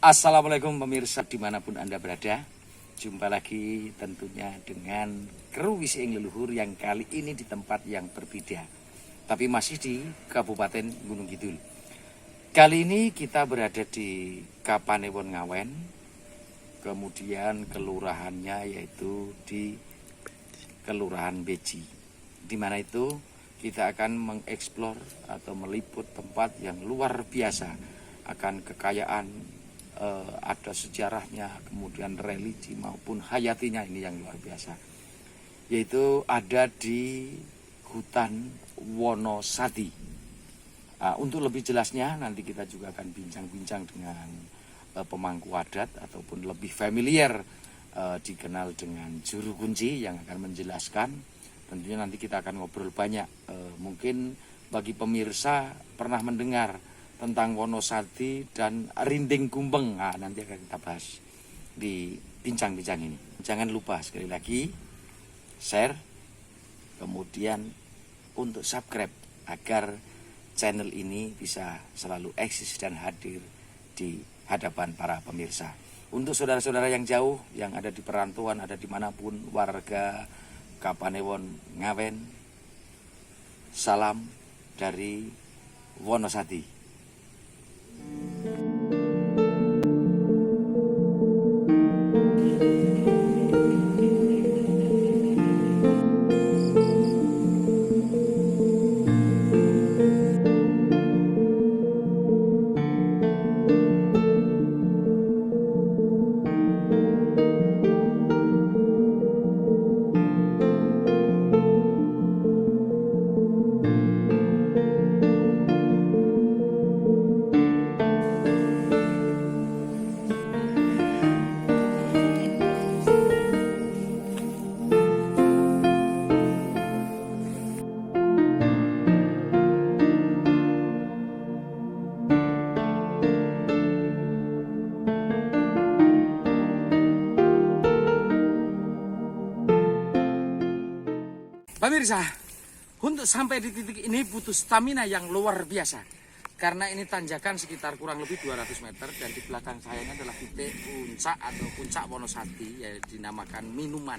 Assalamualaikum pemirsa dimanapun Anda berada. Jumpa lagi tentunya dengan kru Wisi Ing Leluhur yang kali ini di tempat yang berbeda, tapi masih di Kabupaten Gunung Kidul. Kali ini kita berada di Kapanewon Ngawen, kemudian kelurahannya yaitu di Kelurahan Beji. Di mana itu kita akan mengeksplor atau meliput tempat yang luar biasa akan kekayaan, ada sejarahnya, kemudian religi maupun hayatinya ini yang luar biasa, yaitu ada di hutan Wonosati. Untuk lebih jelasnya nanti kita juga akan bincang-bincang dengan pemangku adat ataupun lebih familiar, dikenal dengan juru kunci yang akan menjelaskan. Tentunya nanti kita akan ngobrol banyak. Mungkin bagi pemirsa pernah mendengar tentang Wonosati dan Rinding Gumbeng. Nanti akan kita bahas di bincang-bincang ini. Jangan lupa sekali lagi share, kemudian untuk subscribe agar channel ini bisa selalu eksis dan hadir di hadapan para pemirsa. Untuk saudara-saudara yang jauh, yang ada di perantauan, ada dimanapun, warga Kapanewon Ngawen, salam dari Wonosati. Pemirsa, untuk sampai di titik ini butuh stamina yang luar biasa. Karena ini tanjakan sekitar kurang lebih 200 meter. Dan di belakang saya ini adalah titik puncak atau puncak Wonosati, yang dinamakan Minuman.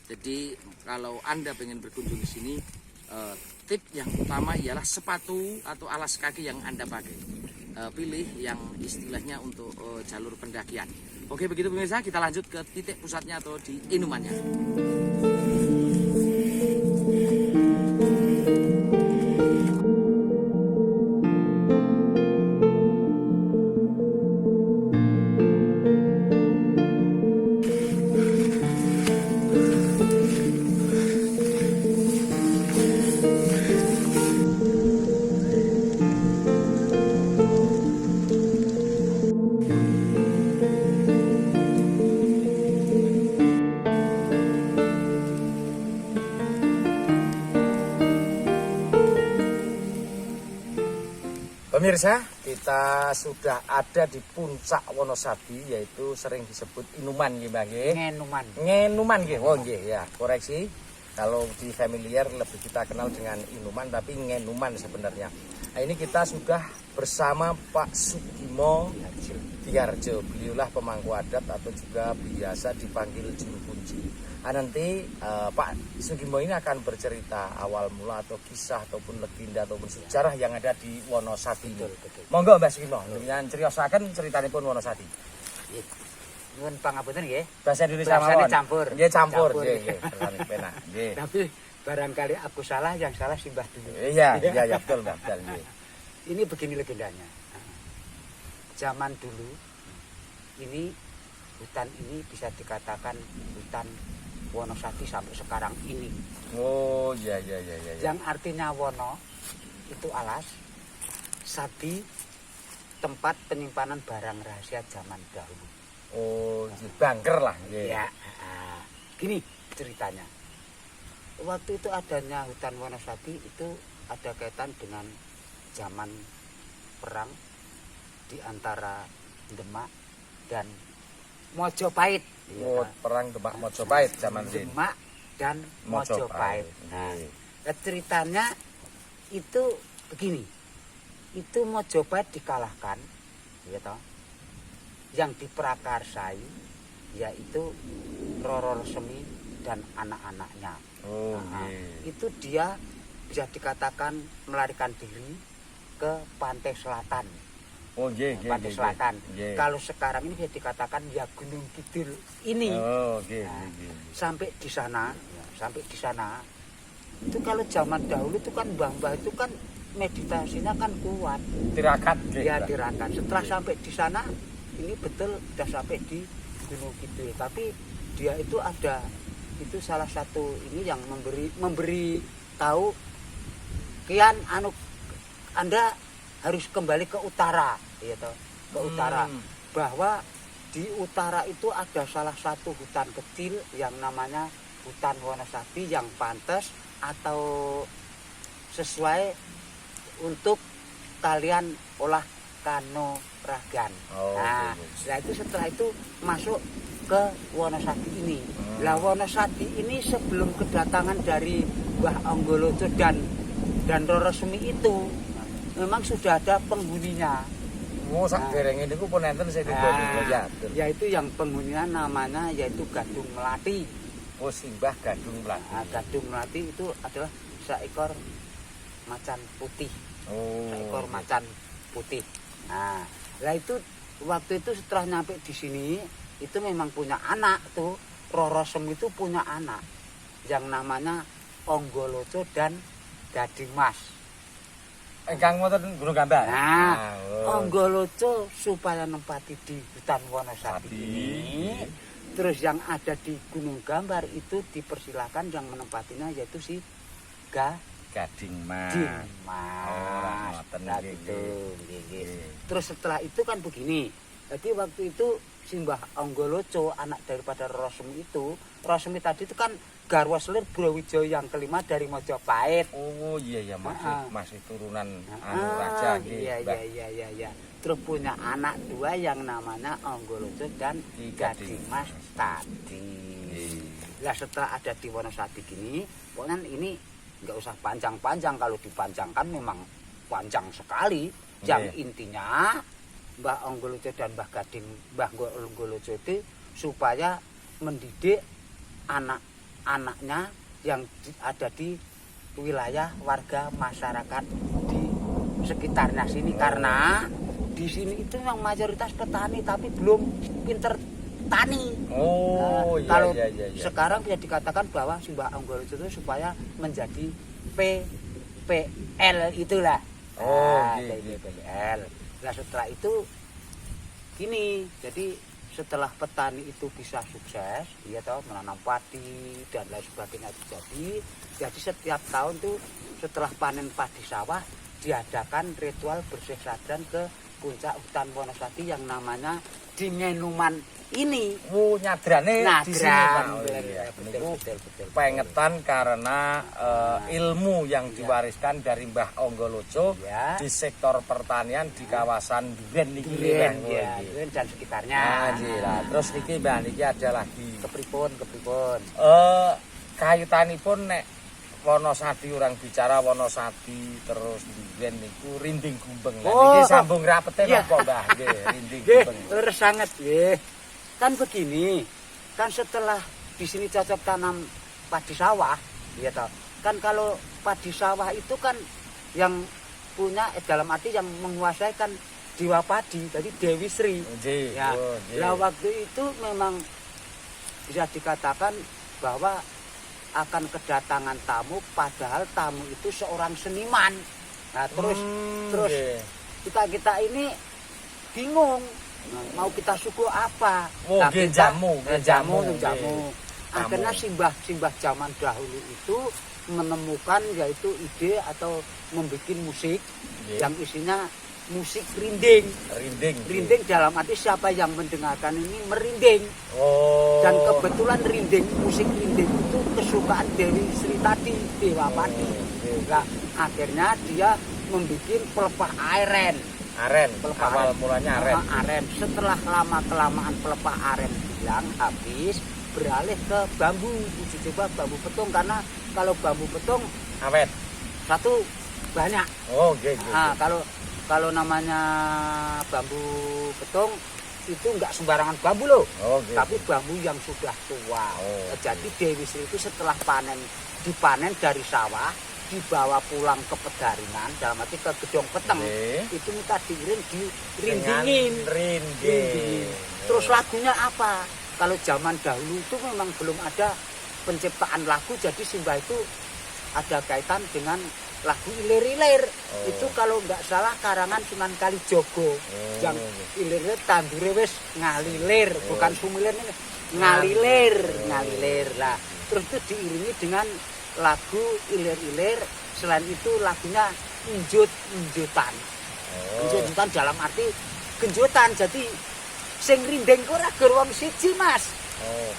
Jadi kalau Anda ingin berkunjung di sini, tip yang utama ialah sepatu atau alas kaki yang Anda pakai. Pilih yang istilahnya untuk jalur pendakian. Oke, begitu pemirsa, kita lanjut ke titik pusatnya atau di Inumannya. Pemirsa, kita sudah ada di puncak Wonosati, yaitu sering disebut Inuman nggih, Mbak nggih. Ngenuman. Ngenuman nggih. Oh nggih ya, koreksi. Kalau di familiar lebih kita kenal dengan Inuman, tapi Ngenuman sebenarnya. Nah, ini kita sudah bersama Pak Sugimo Diharjo. Beliaulah pemangku adat atau juga biasa dipanggil juru kunci. Nanti Pak Sugimo ini akan bercerita awal mula atau kisah ataupun legenda ataupun sejarah yang ada di Wonosati. Betul. Monggo Mbak Sugimo, dengan criosaken ceritanipun Wonosati. Nuwun pangapunten nggih. Bahasa Indonesia mawon. Campur. Nggih campur, nggih. Penak. Nggih. Tapi barangkali aku salah, yang salah simbah dulu. Iya, betul Mbak. Betul nggih. Ini begini legendanya. Zaman dulu ini hutan ini bisa dikatakan hutan Wonosati sampai sekarang ini. Oh, iya. Yang artinya Wono itu alas, Sati tempat penyimpanan barang rahasia zaman dahulu. Oh, bunker lah. Ya, gini ceritanya. Waktu itu adanya hutan Wonosati itu ada kaitan dengan zaman perang di antara Demak dan Mojopahit. Oh, perang Demak Mojopahit zaman ini. Demak dan Mojopahit. Nah, ceritanya itu begini. Itu Mojopahit dikalahkan, ya toh. yang diprakarsai yaitu Roro Resmi dan anak-anaknya. Oh, Nah, nggih. itu dia bisa dikatakan melarikan diri ke pantai selatan. Oh, nggih, nggih. Pantai nggih, selatan. nggih. Kalau sekarang ini bisa dikatakan ya Gunung Kidul ini. Oh, nggih, Nah, nggih. sampai di sana, sampai di sana itu kalau zaman dahulu itu kan mbah-mbah itu kan meditasinya kan kuat. Tirakat nggih. Ya Pak. tirakat. Setelah sampai di sana, ini betul sudah sampai di Gunung Kidul. Tapi dia itu ada, itu salah satu ini yang memberi tahu, kian Anda harus kembali ke utara, gitu, ke utara. Bahwa di utara itu ada salah satu hutan kecil yang namanya hutan Wonosati yang pantas atau sesuai untuk kalian olah kanuragan. Oh, Nah, bagus. setelah itu masuk ke Wonosati ini. Lah Wonosati ini sebelum kedatangan dari Mbah Anggoloco dan Roro Resmi itu memang sudah ada penghuninya. Oh, sak derenge niku pun enten sing dibuat ya. Yaitu yang penghuninya namanya yaitu Gadung Melati. Oh, Simbah Gadung Melati. Nah, Gadung Melati itu adalah seekor macan putih. Oh. Seekor macan putih. Nah, lah itu waktu itu setelah nyampe di sini itu memang punya anak tuh. Roro Resmi itu punya anak yang namanya Anggoloco dan Gading Mas. Ingkang wonten Gunung Gambar. Nah, oh. Anggoloco supaya nempati di hutan Wonosati Sati. ini. Terus yang ada di Gunung Gambar itu dipersilakan yang menempatinya yaitu si Gading Mas. Gading Oh, Mas. ngoten Nah, nggih, gitu. nggih. Terus setelah itu kan begini. Jadi waktu itu Simbah Anggoloco anak daripada Roro Resmi itu, Roro Resmi tadi itu kan garwa selir Brawijaya yang kelima dari Mojopahit. Oh iya ya Ah. masih turunan anu raja nggih. Iya, Mbak. iya. Terus punya anak dua yang namanya Anggoloco dan Gading Gading Mas tadi. Iya. Lah setelah ada di Wonosati gini, pokoknya ini nggak usah panjang-panjang, kalau dipanjangkan memang panjang sekali. Yang intinya Mbah Anggoloco dan Mbah Anggoloco itu supaya mendidik anak-anaknya yang ada di wilayah warga masyarakat di sekitarnya sini. Karena di sini itu yang mayoritas petani tapi belum pinter tani. Oh iya, Kalau iya. sekarang bisa dikatakan bahwa Simbah Anggoloco itu supaya menjadi PPL itulah. Oh, Nah, iya. PPL. Nah setelah itu gini, jadi setelah petani itu bisa sukses, ya tahu menanam padi dan lain sebagainya jadi setiap tahun tuh setelah panen padi sawah diadakan ritual bersih sadran ke puncak hutan Wonosati yang namanya Dingenuman ini. Oh nyadrane di sini Pak. Oh, iya. Niku Betul. pengetan karena ilmu yang diwariskan dari Mbah Anggoloco Ya. di sektor pertanian di kawasan Duren niki. Duren, Mbah. ya, Duren dan sekitarnya. Nah, nggih lah. Terus niki Mbah niki ada lagi Kepripun. kaitanipun nek Wonosati orang bicara Wonosati terus Duren niku rinding gumbeng. Lah Oh. niki sambung rapete Iya. napa Mbah? Nggih, rinding Nggih, gumbeng. leres sangat nggih. Kan begini, kan setelah di sini cocok tanam padi sawah, ya toh. Kan kalau padi sawah itu kan yang punya dalam arti yang menguasai kan Dewa Padi, jadi Dewi Sri. Nggih. Ya. Oh, nggih. Lah waktu itu memang bisa dikatakan bahwa akan kedatangan tamu, padahal tamu itu seorang seniman. Nah, terus nggih. kita ini bingung. Nah, mau kita suku apa? Oh, Nah, nggih, kita- jamu. jamu. Tamu. Akhirnya simbah zaman dahulu itu menemukan yaitu ide atau membuat musik Nggih. yang isinya musik rinding. Rinding. Rinding dalam arti siapa yang mendengarkan ini merinding. Oh. Dan kebetulan musik rinding itu kesukaan Dewi Sri tadi, Dewa Padi. Nggih. Nah, akhirnya dia membuat pelepah aren. Aren. Pelepah Awal mulanya aren. Aren. Setelah lama-kelamaan pelepah aren hilang habis, beralih ke bambu. Uji coba bambu petung, karena kalau bambu petung Awet. satu banyak. Oh, nggih, nggih. Nah, kalau namanya bambu petung itu enggak sembarangan bambu loh. Oke. Tapi bambu yang sudah tua. Oh. Jadi Dewi Sri itu setelah dipanen dari sawah, dibawa pulang ke Pedaringan, dalam arti ke Gedong Peteng, Oke. itu minta diiring, Dengan dirindingin. rinding. Terus lagunya apa? Kalau zaman dahulu itu memang belum ada penciptaan lagu, jadi Simbah itu ada kaitan dengan lagu ilir-ilir. Oh. Itu kalau nggak salah karangan Sunan Kalijogo. Yang ilir-ilir tandure wis ngalilir, bukan sumilir ini. Ngalilir lah. Terus itu diiringi dengan lagu ilir-ilir. Selain itu lagunya injut-injutan. Injut-injutan dalam arti genjutan. Jadi sing rindeng ku ora gur wong siji, Mas.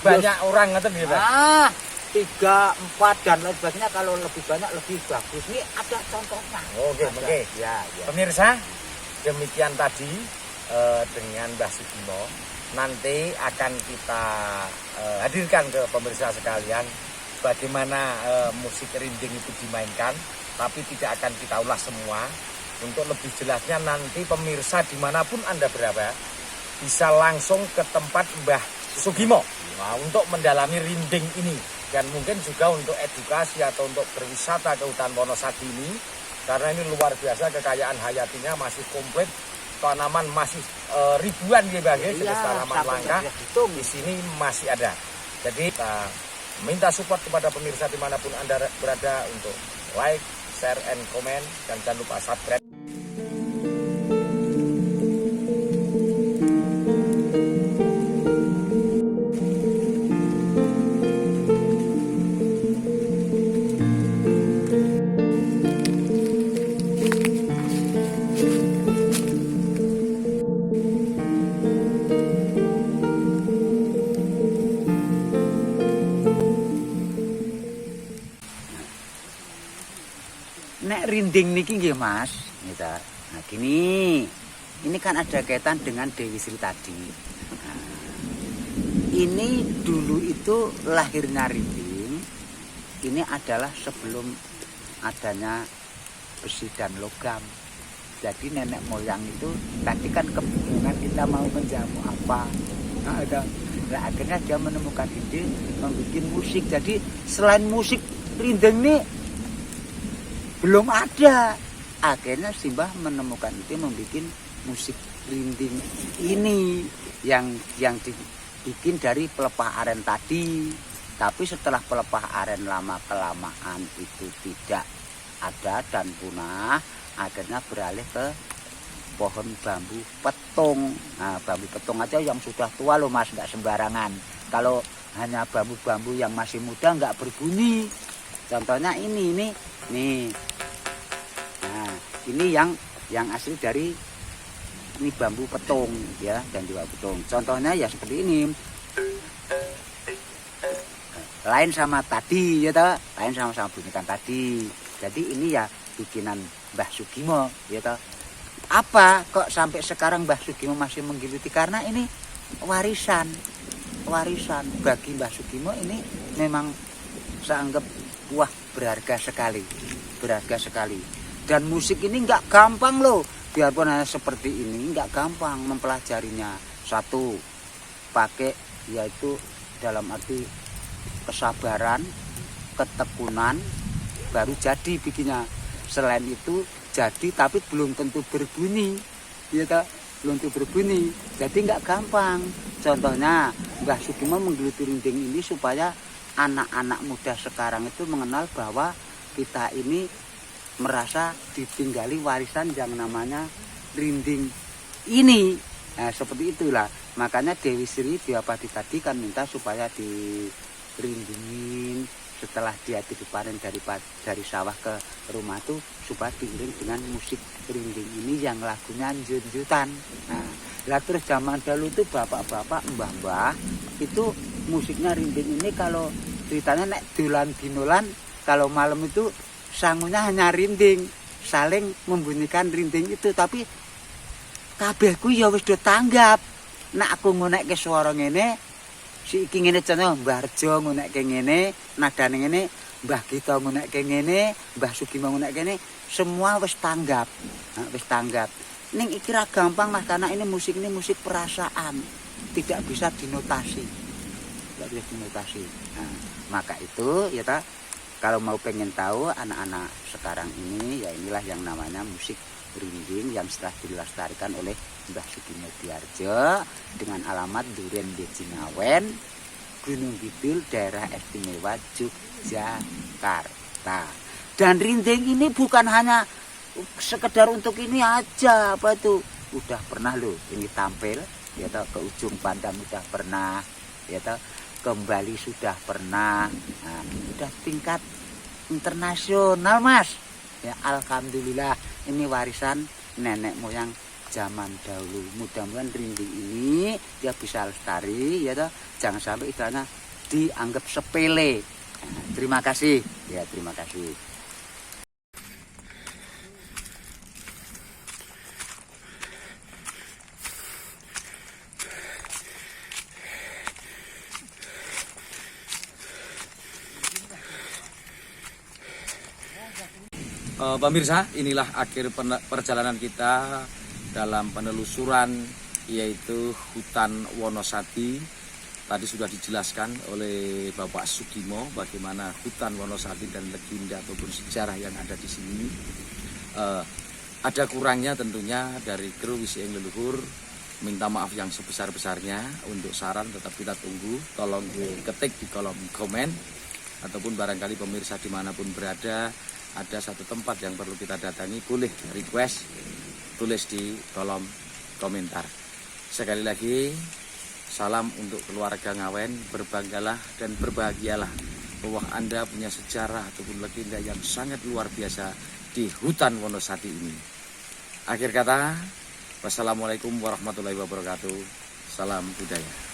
Banyak orang ngoten nggih, Pak. 3, 4 dan lain sebagainya. Kalau lebih banyak lebih bagus. Ini ada contohnya. Oke, Ada. oke. Ya. Pemirsa, demikian tadi dengan Mbah Sugimo. Nanti akan kita hadirkan ke pemirsa sekalian bagaimana musik rinding itu dimainkan, tapi tidak akan kita ulas semua. Untuk lebih jelasnya nanti pemirsa dimanapun Anda berada bisa langsung ke tempat Mbah Sugimo untuk mendalami rinding ini, dan mungkin juga untuk edukasi atau untuk berwisata ke hutan Wonosadi ini, karena ini luar biasa kekayaan hayatinya, masih komplit, tanaman masih ribuan ya Mbah, jenis tanaman langka di sini masih ada. Jadi kita minta support kepada pemirsa dimanapun Anda berada untuk like, share, and comment, dan jangan lupa subscribe. Nek rinding niki nggih Mas, gitu. Nah gini, ini kan ada kaitan dengan Dewi Sri tadi. Nah, ini dulu itu lahirnya rinding, ini adalah sebelum adanya besi dan logam. Jadi nenek moyang itu tadi kan kebingungan kita mau menjamu apa. Nah, akhirnya dia menemukan ide membuat musik. Jadi selain musik rinding ini belum ada. Akhirnya Simbah menemukan itu membuat musik rinding ini yang dibikin dari pelepah aren tadi. Tapi setelah pelepah aren lama kelamaan itu tidak ada dan punah, akhirnya beralih ke pohon bambu petung. Nah, bambu petung aja yang sudah tua loh Mas, nggak sembarangan. Kalau hanya bambu-bambu yang masih muda nggak berbunyi. Contohnya ini nih. Nah, ini yang asli dari ini bambu petung ya, dan juga petung. Contohnya ya seperti ini. Lain sama tadi ya toh, lain sama bunyikan tadi. Jadi ini ya bikinan Mbah Sugimo ya toh. Apa kok sampai sekarang Mbah Sugimo masih menggeluti? Karena ini warisan bagi Mbah Sugimo. Ini memang saya anggap wah berharga sekali. Dan musik ini nggak gampang loh, biarpun hanya seperti ini nggak gampang mempelajarinya. Satu, pakai yaitu dalam arti kesabaran, ketekunan, baru jadi bikinnya. Selain itu jadi tapi belum tentu berbunyi, ya tak? Belum tentu berbunyi, jadi nggak gampang. Contohnya Mbah Sugimo menggeluti rinding ini supaya anak-anak muda sekarang itu mengenal bahwa kita ini merasa ditinggali warisan yang namanya rinding ini. Nah, seperti itulah. Makanya Dewi Sri Dewapati tadi kan minta supaya dirindingin setelah dia dipanen dari sawah ke rumah tuh, supaya diiring dengan musik rinding ini yang lagunya junjutan. Nah, terus zaman dulu tuh bapak-bapak, mbah-mbah itu musiknya rinding ini kalau ceritanya nek dolan dinolan, kalau malam itu sangunya hanya rinding, saling membunyikan rinding itu. Tapi kabehku ya wis do tanggap. Nek aku ngonekke swara ngene, si iki ngene contoh Mbah Rejo ngonekke ngene, nadane ngene, Mbah Gita ngonekke ngene, Mbah Sugimo ngonekke ngene, semua wis tanggap. Nah, wis tanggap. Ning iki ra gampang Mas karena ini musik perasaan, tidak bisa dinotasi. Tidak bisa dinotasi. Nah, maka itu ya kalau mau pengen tahu anak-anak sekarang ini ya inilah yang namanya musik rinding yang setelah dilestarikan oleh Mbah Sugimo Diarjo dengan alamat Duren Bejingawen, Gunung Kidul, daerah istimewa Yogyakarta. Dan rinding ini bukan hanya sekedar untuk ini aja, apa tuh? Udah pernah loh ini tampil, ya toh ke ujung Pandang udah pernah, ya toh kembali sudah pernah. Nah, udah tingkat internasional Mas. Ya alhamdulillah ini warisan nenek moyang zaman dahulu. Mudah-mudahan rinding ini dia bisa lestari, ya toh jangan sampai istilahnya dianggap sepele. Nah, terima kasih, ya terima kasih. Pemirsa, inilah akhir perjalanan kita dalam penelusuran yaitu hutan Wonosati. Tadi sudah dijelaskan oleh Bapak Sugimo bagaimana hutan Wonosati dan legenda ataupun sejarah yang ada di sini. Ada kurangnya tentunya dari kru Wisi Ing Leluhur. Minta maaf yang sebesar-besarnya. Untuk saran tetap kita tunggu. Tolong ketik di kolom komen. Ataupun barangkali pemirsa dimanapun berada, ada satu tempat yang perlu kita datangi, boleh request, tulis di kolom komentar. Sekali lagi, salam untuk keluarga Ngawen, berbanggalah dan berbahagialah bahwa Anda punya sejarah ataupun legenda yang sangat luar biasa di hutan Wonosati ini. Akhir kata, wassalamualaikum warahmatullahi wabarakatuh. Salam budaya.